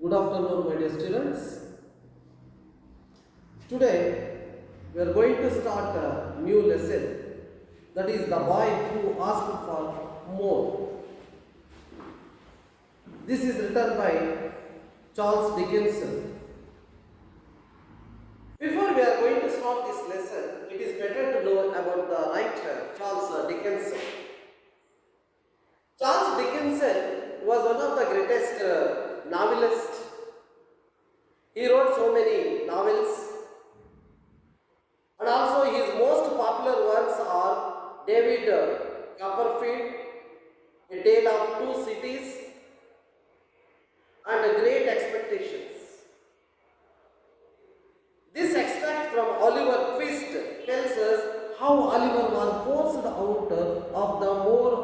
Good afternoon, my dear students. Today we are going to start a new lesson, that is the boy who asked for more. This is written by Charles Dickinson. Before we are going to start this lesson, it is better to know about the writer Charles Dickinson. Charles Dickinson was one of the greatest novelists. He wrote so many novels, and also his most popular works are David Copperfield, A Tale of Two Cities, and Great Expectations. This extract from Oliver Twist tells us how Oliver was forced out of the poor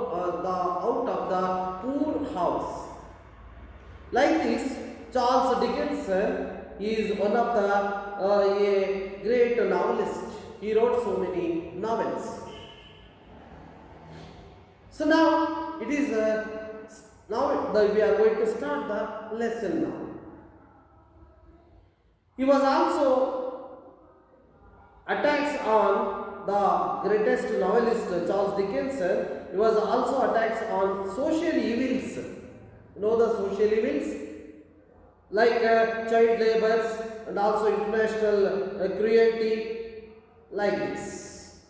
house. Like this, Charles Dickinson is one of the a great novelist. He wrote so many novels. So now it is we are going to start the lesson now. He was also attacks on the greatest novelist Charles Dickinson. He was also attacks on social evils. You know the social evils like child labors and also international cruelty, like this.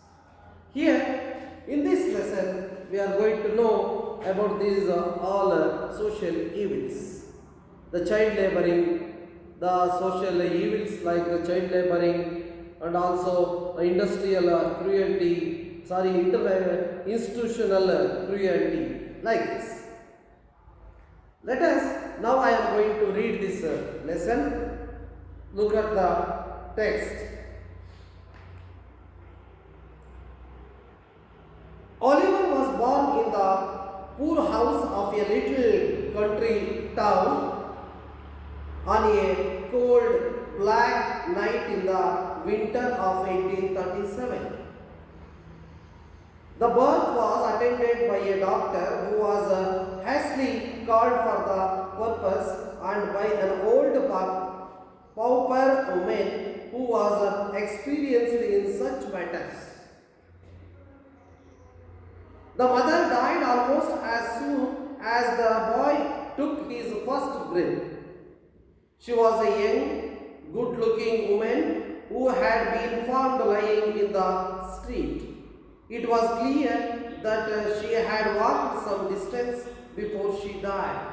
Here in this lesson we are going to know about these all social evils, the child laboring, the social evils like child laboring, and also industrial cruelty, institutional cruelty, like this. Let us, now I am going to read this lesson. Look at the text. Oliver was born in the poor house of a little country town on a cold black night in the winter of 1837. The birth was attended by a doctor who was hastily called for the purpose, and by an old pauper woman who was experienced in such matters. The mother died almost as soon as the boy took his first breath. She was a young, good-looking woman who had been found lying in the street. It was clear that she had walked some distance before she died.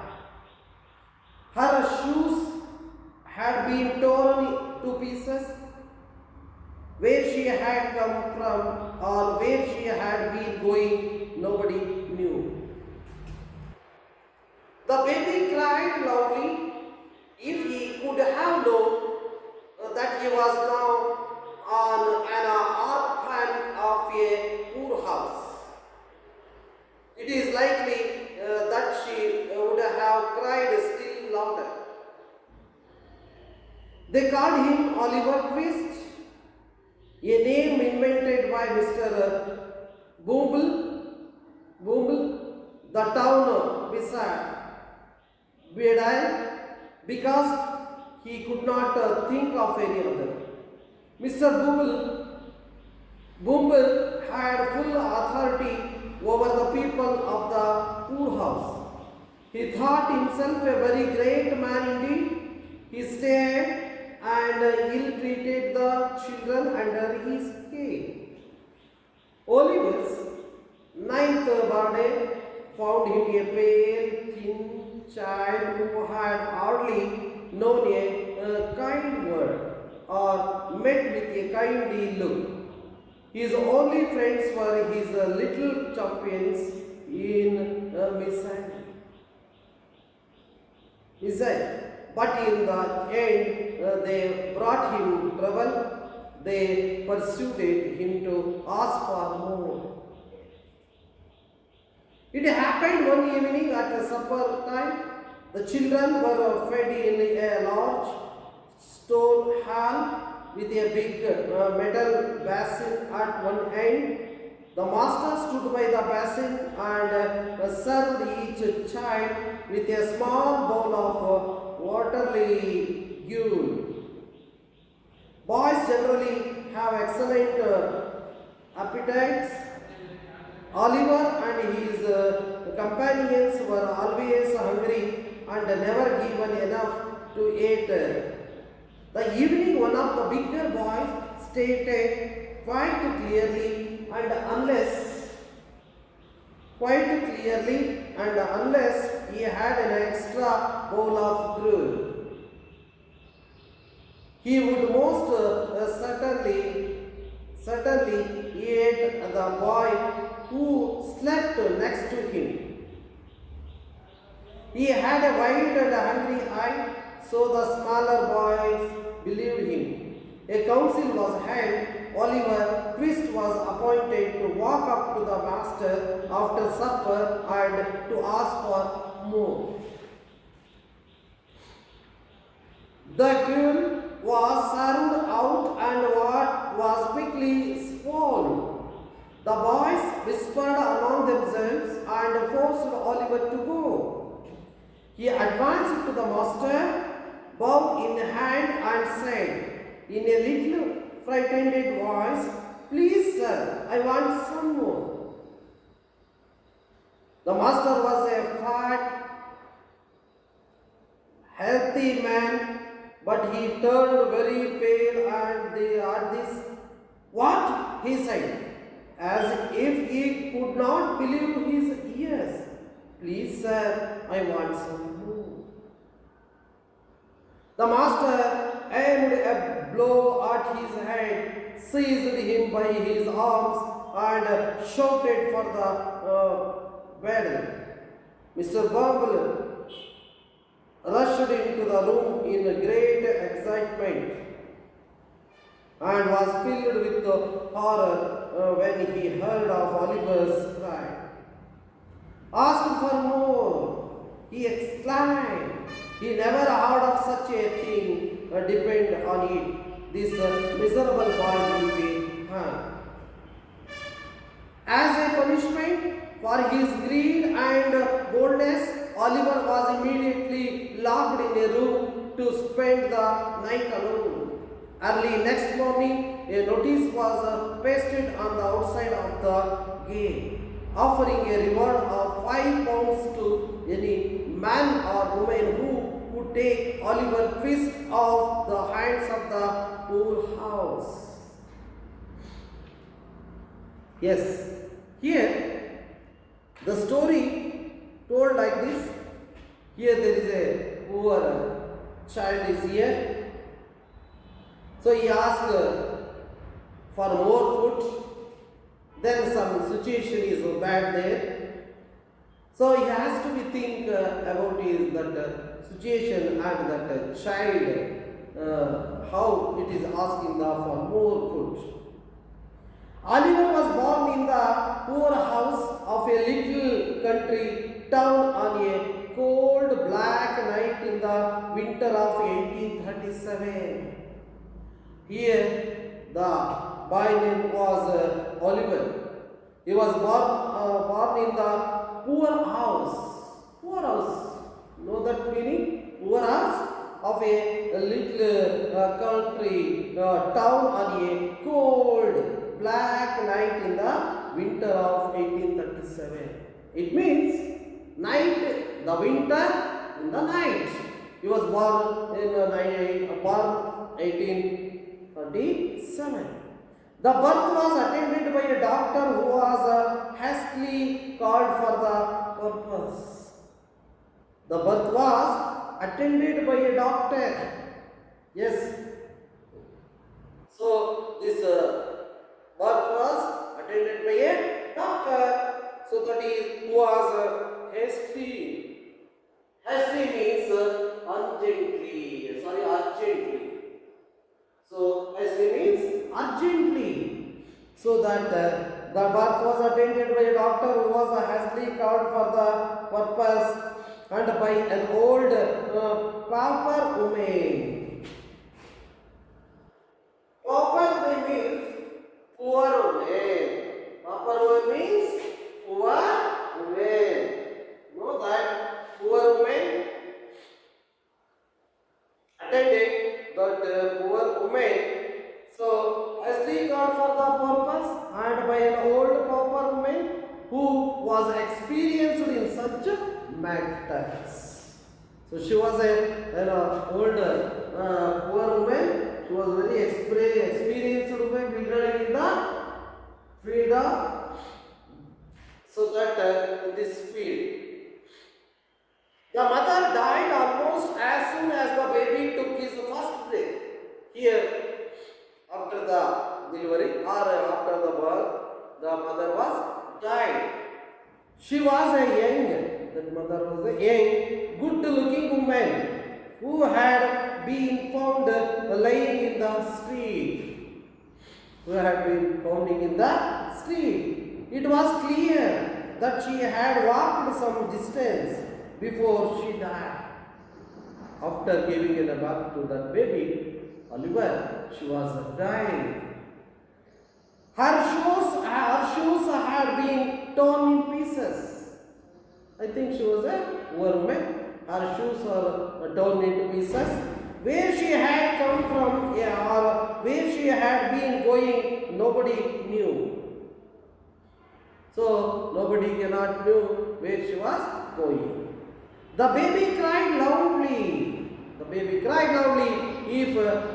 Her shoes had been torn to pieces. Where she had come from or where she had been going, nobody knew. The baby cried loudly. If he could have known that he was now on an orphan of a poor house, it is likely that she would have cried still louder. They called him Oliver Twist, a name invented by Mr. Bumble, the town beside Bedale, because he could not think of any other. Mr. Bumble had full authority over the people of the poor house. He thought himself a very great man indeed. He stayed and ill-treated the children under his care. Oliver's ninth birthday found him a pale, thin child who had hardly known a kind word or met with a kindly look. His only friends were his little champions in Missile. But in the end, they brought him trouble. They persuaded him to ask for more. It happened one evening at supper time. The children were fed in a large stone hall with a big metal basin at one end. The master stood by the basin and served each child with a small bowl of water excellent appetites. Oliver and his companions were always hungry and never given enough to eat. The evening, one of the bigger boys stated quite clearly, and unless he had an extra bowl of gruel, he would most certainly eat the boy who slept next to him. He had a wild and hungry eye, so the smaller boys believed him. A council was held. Oliver Twist was appointed to walk up to the master after supper and to ask for more. The gruel was served out and what was quickly swallowed. The boys whispered among themselves and forced Oliver to go. He advanced to the master, bow in hand, and said in a little frightened voice, "Please, sir, I want some more." The master was a fat, healthy man, but he turned very pale at this. "What?" he said, as if he could not believe his ears. "Please, sir, I want some more." The master aimed a blow at his head, seized him by his arms, and shouted for the battle. Mr. Bumble rushed into the room in great excitement and was filled with horror when he heard of Oliver's cry. "Ask for more," he exclaimed. He never heard of such a thing. Depend on it. This miserable boy will be hung. As a punishment for his greed and boldness, Oliver was immediately locked in a room to spend the night alone. Early next morning, a notice was pasted on the outside of the gate, offering a reward of £5 to any man or woman who would take Oliver Twist off the hands of the poorhouse. Yes, here the story told like this. Here there is a poor child is here. So he asked for more food. Then some situation is bad there. So he has to be think about his that situation and that child, how it is asking for more food. Oliver was born in the poor house of a little country town on a cold black night in the winter of 1837. Here the boy name was Oliver. He was born in the poor house. Poor house. Know that meaning? Poor house of a little country town on a cold black night in the winter of 1837. It means night, the winter in the night. He was born in 1837. The birth was attended by a doctor who was hastily called for the purpose. The birth was attended by a doctor. Yes. So this birth was attended by a doctor. So that is was hasty. Hasty means urgently. So hasty means urgently. So that the birth was attended by a doctor who was hastily called for the purpose and by an old pauper woman. Pauper woman means poor woman. Pauper woman means poor woman. Know that poor woman attended that poor woman. So, a tree got for the purpose and by an old pauper woman who was experienced in such matters. So, she was a older poor woman. She was very experienced woman regarding in the field of, so that in this field. The mother died almost as soon as the baby took his first breath. Here, after the delivery or after the birth, the mother was died. She was a young, that mother was a young, good-looking woman who had been found lying in the street. Who had been founding in the street. It was clear that she had walked some distance before she died. After giving a birth to that baby, Oliver, she was dying. Her shoes had been torn in pieces. I think she was a woman. Her shoes were torn into pieces. Where she had come from or where she had been going, nobody knew. So nobody cannot know where she was going. The baby cried loudly. The baby cried loudly. If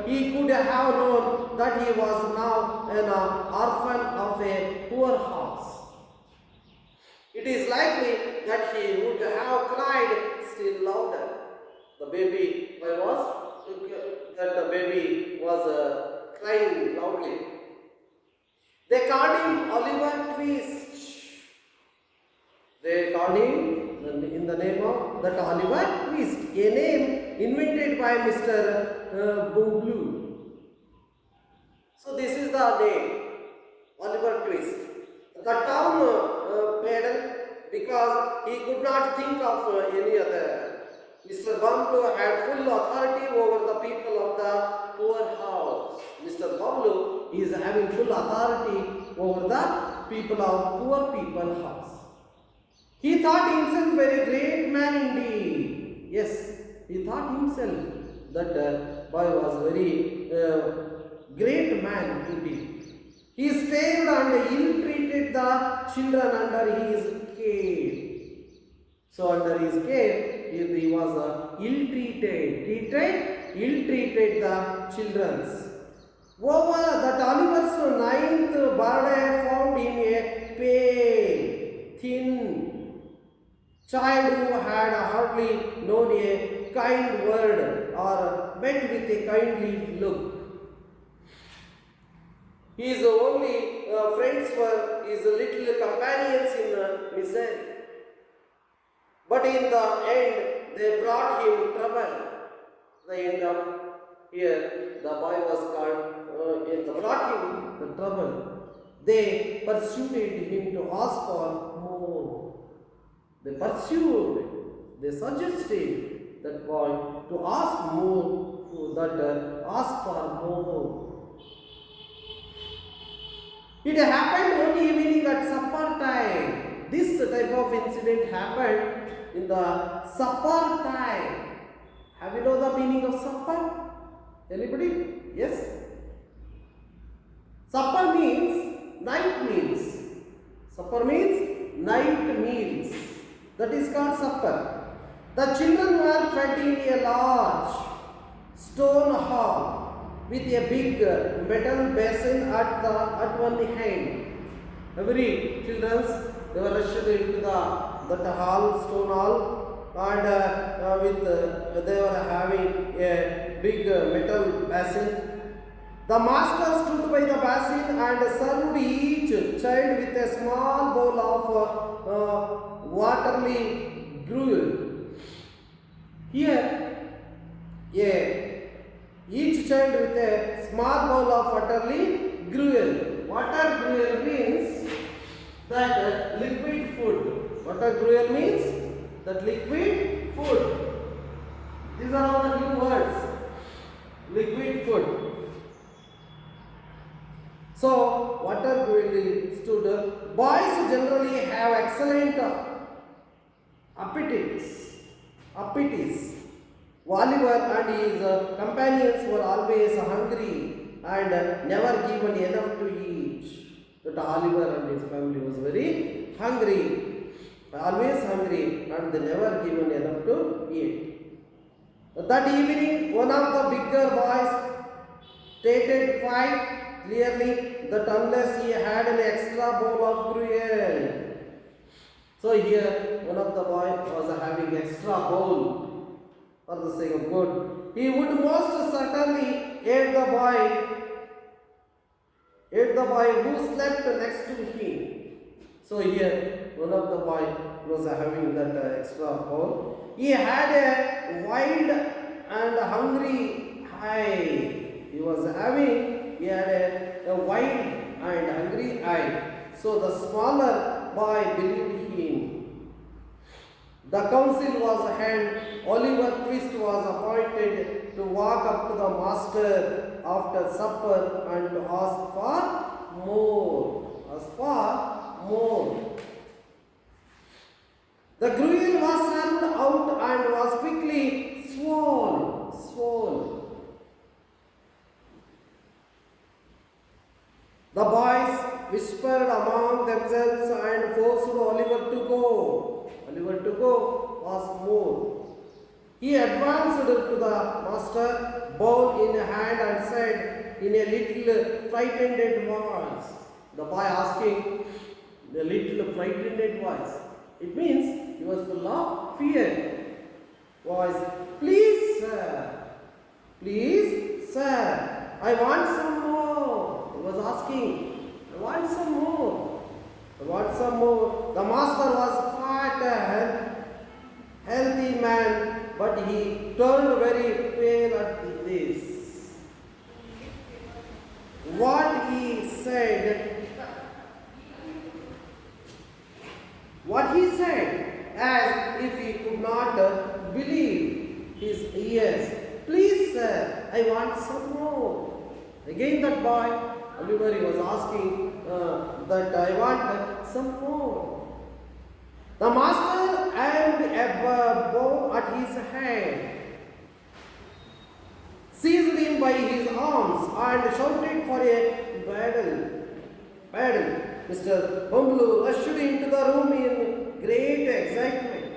he could have known that he was now an orphan of a poor house, it is likely that he would have cried still louder. The baby was crying loudly. They called him Oliver Twist. They called him in the name of that Oliver Twist, a name invented by Mr. Booblue. So this is the name, Oliver Twist. The town paid because he could not think of any other. Mr. Bumblue had full authority over the people of the poor house. Mr. Bumblue is having full authority over the people of poor people house. He thought himself a great man indeed. Yes, he thought himself that boy was very great man indeed. He stayed and ill-treated the children under his care. So under his care, he was ill-treated the children. Over that Oliver's ninth birthday found him a pale, thin child who had hardly known a kind word or met with a kindly look. His only friends were his little companions in misery. But in the end, they brought him trouble. The end of here, the boy was called, they brought him the trouble. They pursued him to ask for more. They pursued, they suggested that boy to ask more, ask for more. It happened one evening at supper time. This type of incident happened in the supper time. Have you know the meaning of supper? Anybody? Yes? Supper means night meals. Supper means night meals. That is called supper. The children were fed in a large stone hall with a big metal basin at one end. Every children, they were rushed into that hall, stone hall, and they were having a big metal basin. The master stood by the basin and served each child with a small bowl of watery gruel. Here, each child with a small bowl of watery gruel. Water gruel means that liquid food. Water gruel means that liquid food. These are all the new words. Liquid food. So, water gruel stood. Boys generally have excellent appetites. Oliver and his companions were always hungry. and never given enough to eat. That Oliver and his family was very hungry, always hungry, and they never given enough to eat. That evening, one of the bigger boys stated quite clearly that unless he had an extra bowl of gruel. So here, one of the boys was having extra bowl for the sake of good. He would most certainly eat the boy who slept next to him. So here, one of the boy was having that extra bowl. He had a wild and hungry eye. He had a wild and hungry eye. So the smaller boy believed him. The council was held. Oliver Twist was appointed to walk up to the master after supper and to ask for more. The gruel was served out and was quickly swallowed. The boys whispered among themselves and forced Oliver to go. Oliver to go was more. He advanced to the master, bowl in hand, and said in a little frightened voice. The boy asking a little frightened voice. It means he was full of fear. Voice, please sir, I want some more. He was asking, I want some more. The master was quite a healthy man, but he turned very pale at this. What he said, as if he could not believe his ears. Please, sir, I want some more. Again that boy, Oliver, he was asking that I want some more. The master aimed a bow at his head, seized him by his arms, and shouted for a battle. Mr. Bumbloo rushed into the room in great excitement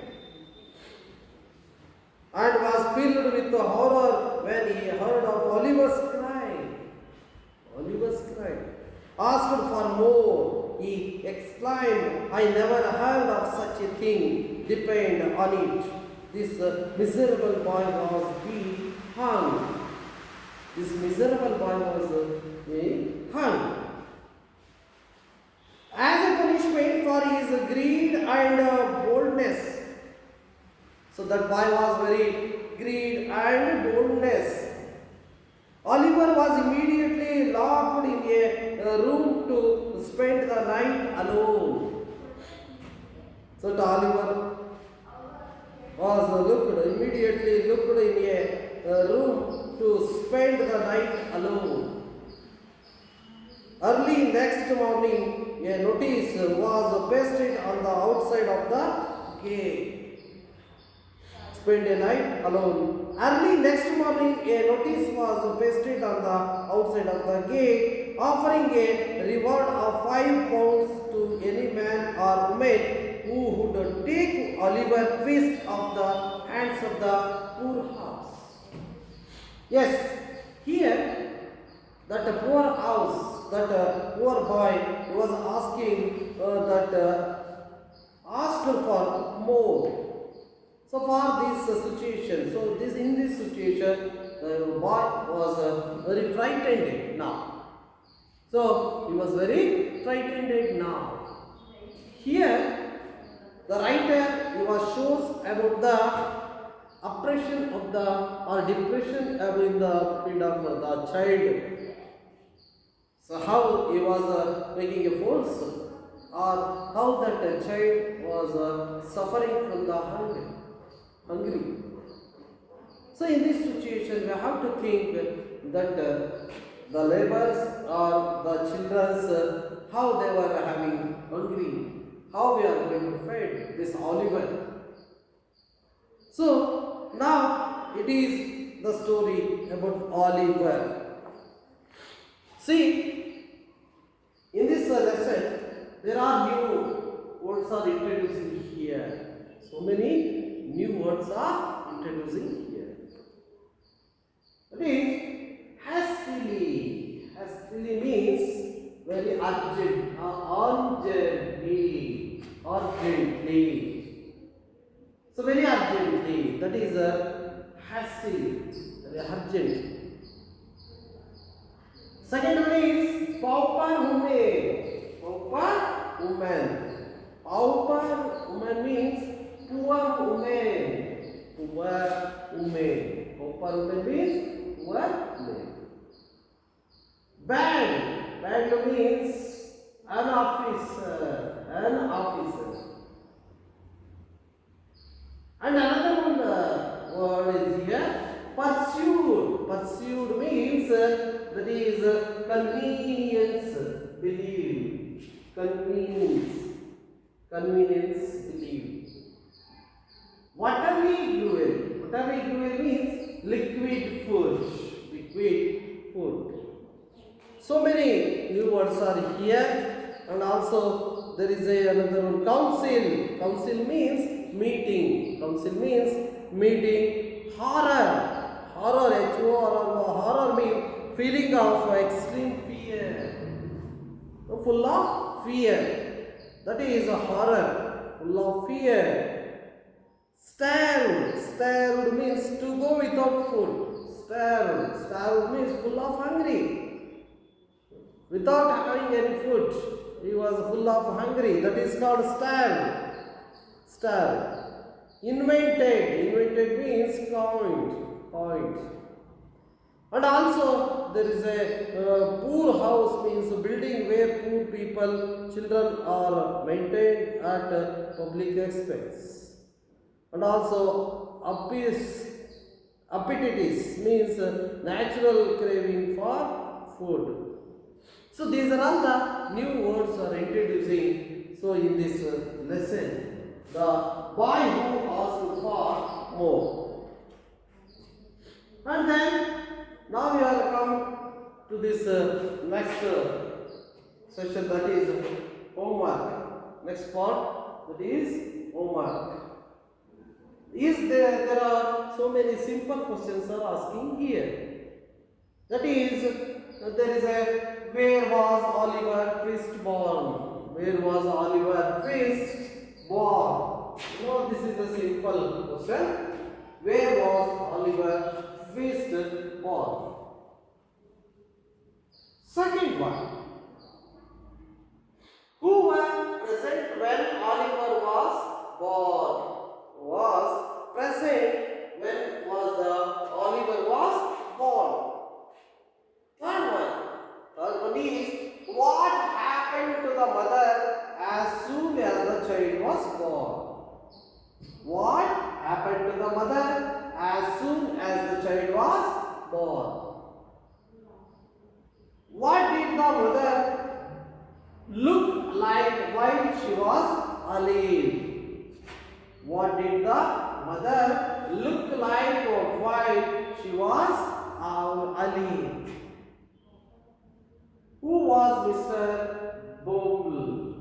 and was filled with horror when he heard of Oliver's cry. Asked for more, he exclaimed, I never heard of such a thing. Depend on it. This miserable boy was being hung. As a punishment for his greed and boldness. So that boy was very greed and boldness. Oliver was immediately locked in a room to spend the night alone. So Oliver was immediately looked in a room to spend the night alone. Early next morning, a notice was pasted on the outside of the gate. Spend a night alone. Early next morning, a notice was pasted on the outside of the gate, offering a reward of £5 to any man or woman who would take Oliver Twist off the hands of the poorhouse. Yes, here that poor boy was asked for more. So for this situation, in this situation, the boy was very frightened now. So he was very frightened now. Here, the writer shows about the oppression of or depression in the field of the child. So how he was making a force, or how that child was suffering from the hungry. So in this situation, we have to think that the laborers or the children, how they were having hungry, how we are going to feed this Oliver. So now it is the story about Oliver. See, in this lesson, there are new words are introducing here. So many new words are introducing here. That is, hastily. Hastily means very urgent, urgently, urgently. So very urgently. That is hastily, very urgent. Second one is pauper woman. Pauper woman. Pauper woman means poor woman. Poor woman. Pauper woman means poor woman. Bad. Bad means an officer. An officer. And another one word is here. Pursued. Pursued means that is convenience. Believe. Convenience. Convenience. Believe. Watery gruel. Watery gruel means liquid food. Liquid food. So many new words are here, and also there is another one. Council. Council means meeting. Council means meeting. Horror. Horror. H-O-R-R. Horror means feeling of extreme fear. Full of fear. That is a horror. Full of fear. Starved. Starved means to go without food. Starved. Starved means full of hungry. Without having any food, he was full of hungry. That is called starved. Starved. Invented. Invented means coined. Coined. And also there is a poor house means a building where poor people, children are maintained at public expense. And also appetites means natural craving for food. So these are all the new words are introducing. So in this lesson, the boy who asked for more. And then now we are come to this next session, that is homework. Next part, that is homework. Is there are so many simple questions are asking here. That is, there is a where was Oliver Twist born? Where was Oliver Twist born? You know, this is a simple question. Where was Oliver Twist born? Second one. Who were present when Oliver was born? Was present when was the Oliver was born? Third one. Third one is what happened to the mother as soon as the child was born? What happened to the mother as soon as the child was born? What did the mother look like while she was alive? What did the mother look like while she was alive? Who was Mr. Bumble?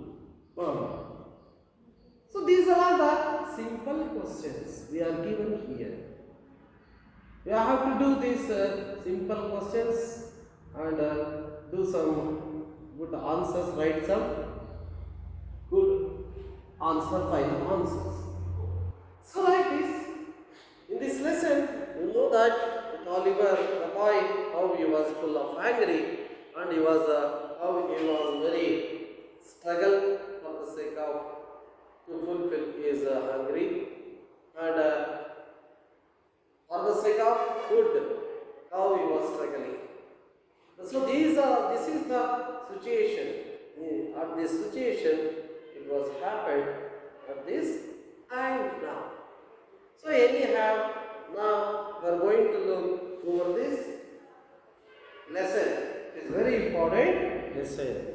So these are all the simple questions we are given here. You have to do these simple questions and do some good answers, write some good final answers. So like this, in this lesson, you know that Oliver, the boy, how he was full of angry, and he was how he was very struggle for the sake of to fulfill his hungry, and for the sake of food, how he was struggling. So this is the situation. At this situation, it was happened at this time now. So anyhow, now we are going to look over this lesson. It is very important lesson.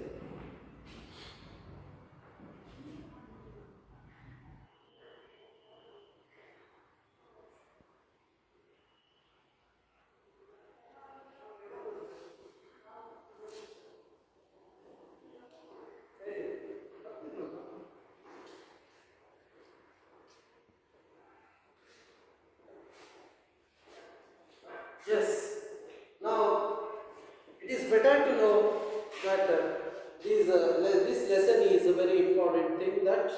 Yes. Now, it is better to know that this lesson is a very important thing that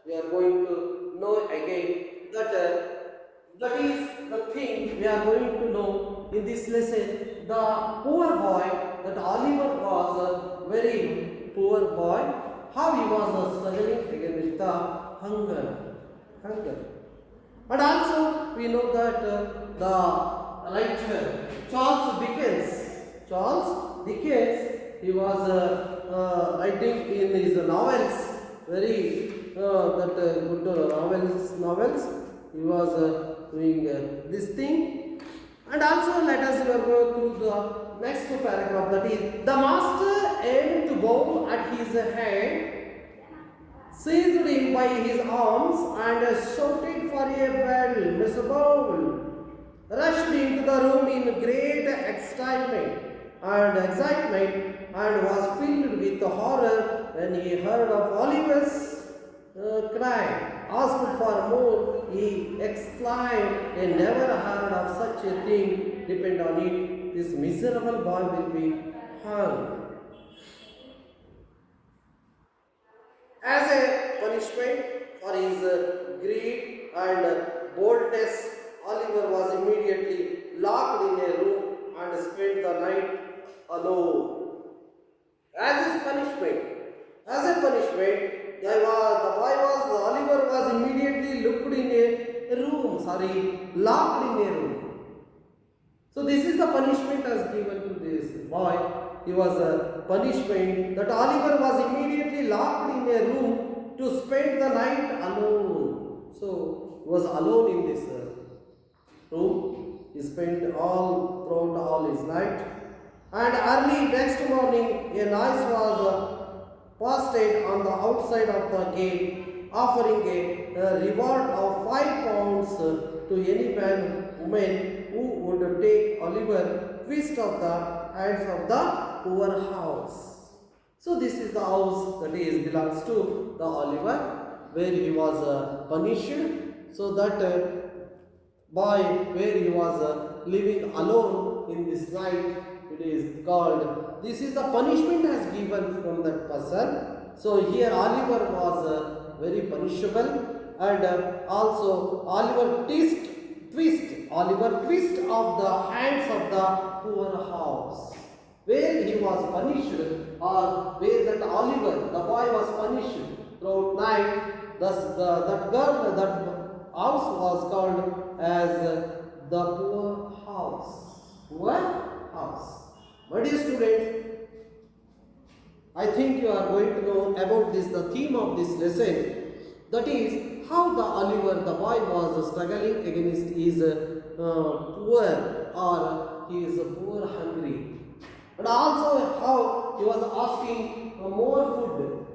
we are going to know again. That is the thing we are going to know in this lesson. The poor boy, that Oliver was a very poor boy, how he was struggling against the hunger. And also we know that the writer Charles Dickens, he was writing in his novels, very good novels. He was doing this thing. And also let us go through the next paragraph, that is, the master aimed to bow at his head, seized him by his arms and shouted for a bell. Mr. Bowl rushed into the room in great excitement and was filled with horror when he heard of Oliver's cry. Asked for more, he exclaimed, I never heard of such a thing. Depend on it, this miserable boy will be hung. As a punishment for his greed and boldness, Oliver was immediately locked in a room and spent the night alone. As a punishment, Oliver was immediately locked in a room. So this is the punishment as given to this boy. He was a punishment that Oliver was immediately locked in a room to spend the night alone. So he was alone in this room. He spent throughout all his night. And early next morning, a noise was posted on the outside of the gate, offering a reward of £5 to any woman who would take Oliver twist of the hands of the poor house. So this is the house that belongs to the Oliver, where he was punished. So that boy, where he was living alone in this night, it is called. This is the punishment as given from that person. So here Oliver was very punishable, and also Oliver twist of the hands of the poor house, where he was punished, or where that Oliver, the boy, was punished throughout night. Thus that house was called as the poor house. Poor house. My dear students, I think you are going to know about this, the theme of this lesson, that is how the Oliver, the boy, was struggling against his poor, or he is poor hungry, and also how he was asking more food,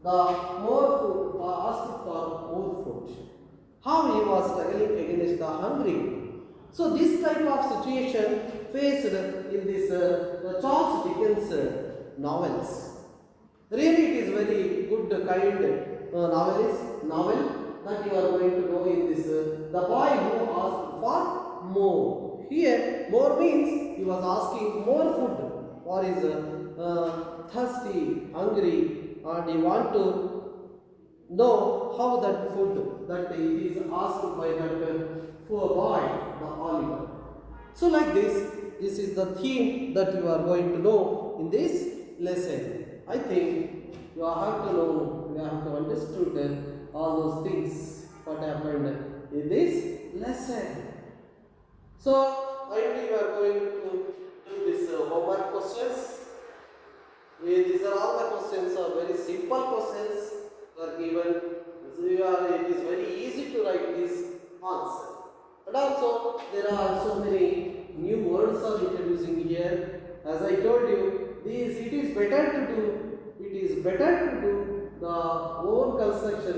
asking for more food, how he was struggling against the hungry. So this type of situation faced in this Charles Dickens novels. Really, it is very good kind novel that you are going to know in this. The boy who asked for more. Here, more means he was asking more food for his thirsty, hungry, and he want to know how that food that he is asked by that poor boy, the Oliver. So like this is the theme that you are going to know in this lesson. I think you have to know, you have to understand all those things what happened in this lesson. So finally we are going to do this homework questions. These are all the questions, are very simple questions are given. So it is very easy to write this answer. And also there are so many new words are introducing here. As I told you, it is better to do the own construction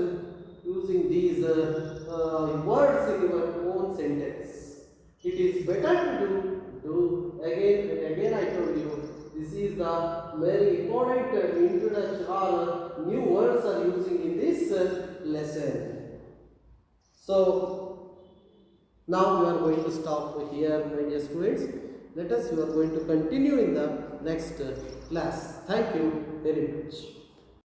using these words in your own sentence. It is better to do again and again. I told you, this is the very important introduction or new words are using in this lesson. So Now we are going to stop here, my dear students. Let us, we are going to continue in the next class. Thank you very much.